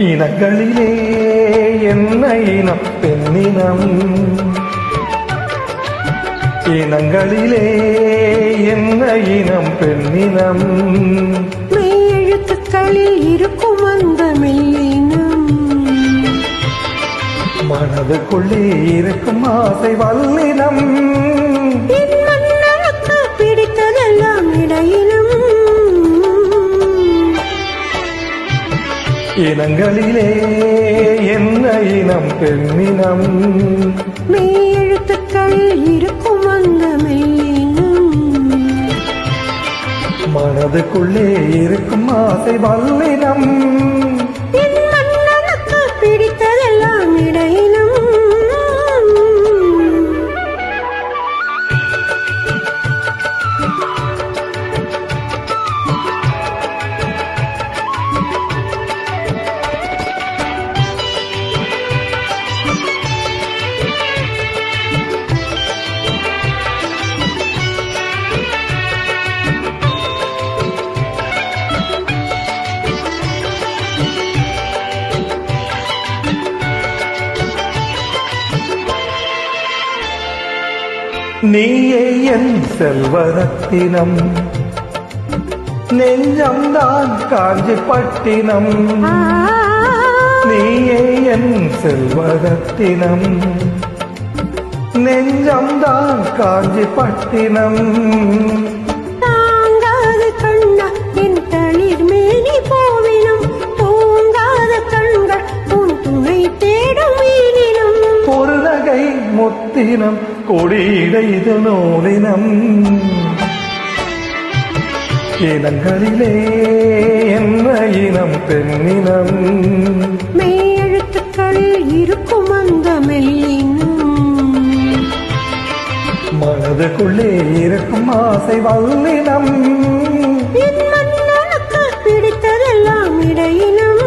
இனங்களிலே என்ன இனம் பெண்ணினம், இனங்களிலே என்ன இனம் பெண்ணினம், மெய்யெழுத்துக்களில் இருக்கும் அந்த மெல்லினம், மனதுக்குள்ளே இருக்கும் ஆசை வல்லினம், பிடித்ததெல்லாம் இடையினம், இனங்களிலே என்ன இனம் பெண்ணினம், மெய்யெழுத்துக்களில் இருக்கும் அந்த மெல்லினம், மனதுக்குள்ளே இருக்கும் ஆசை வல்லினம், பிடித்ததெல்லாம் இடையினம். நீயே என் செல்வரத்தினம், நெஞ்சம்தான் காஞ்சிப்பட்டினம், நீயே என் செல்வரத்தினம், நெஞ்சம்தான் காஞ்சிப்பட்டினம், தாங்காத கண்ணா என் தளிர் மேனி போவினம், தூங்காத கண்கள் உன் துணை தேடும் மீனினம், ஒரு நகை முத்தினம் கொடியிடைது நூலினம், இனங்களிலே என்ன இனம் பெண்ணினம், மெய்யெழுத்துக்களில் இருக்கும் அந்த மெல்லினம், மனதுக்குள்ளே இருக்கும் ஆசை வல்லினம், பிடித்ததெல்லாம் இடையினம்.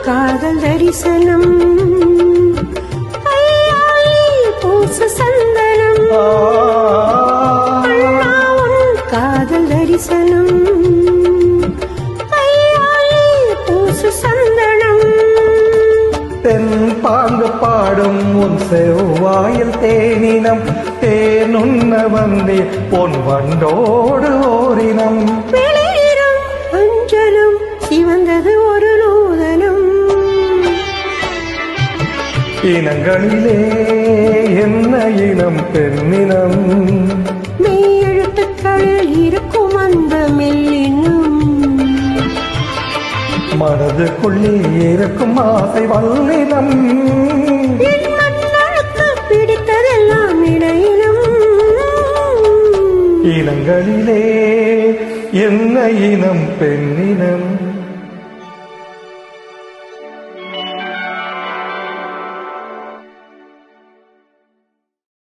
காதல் தரிசனம் பூசு சந்தனம், காதல் தரிசனம் பூசு சந்தனம், தென் பாங்கு பாடும் உன் செவ்வாயில் தேனினம், தேனுண்ண வந்தே பொன் வண்டோடு ஓரினம், வெளியிடம் அஞ்சலும் சிவந்தது ஒரு நூதனம், இனங்களிலே என்ன இனம் பெண்ணினம், மெய்யெழுத்துக்களில் இருக்கும் அந்த மெல்லினம், மனதுக்குள்ளே இருக்கும் ஆசை வல்லினம், பிடித்ததெல்லாம் இடையினம், இனங்களிலே என்ன இனம் பெண்ணினம்.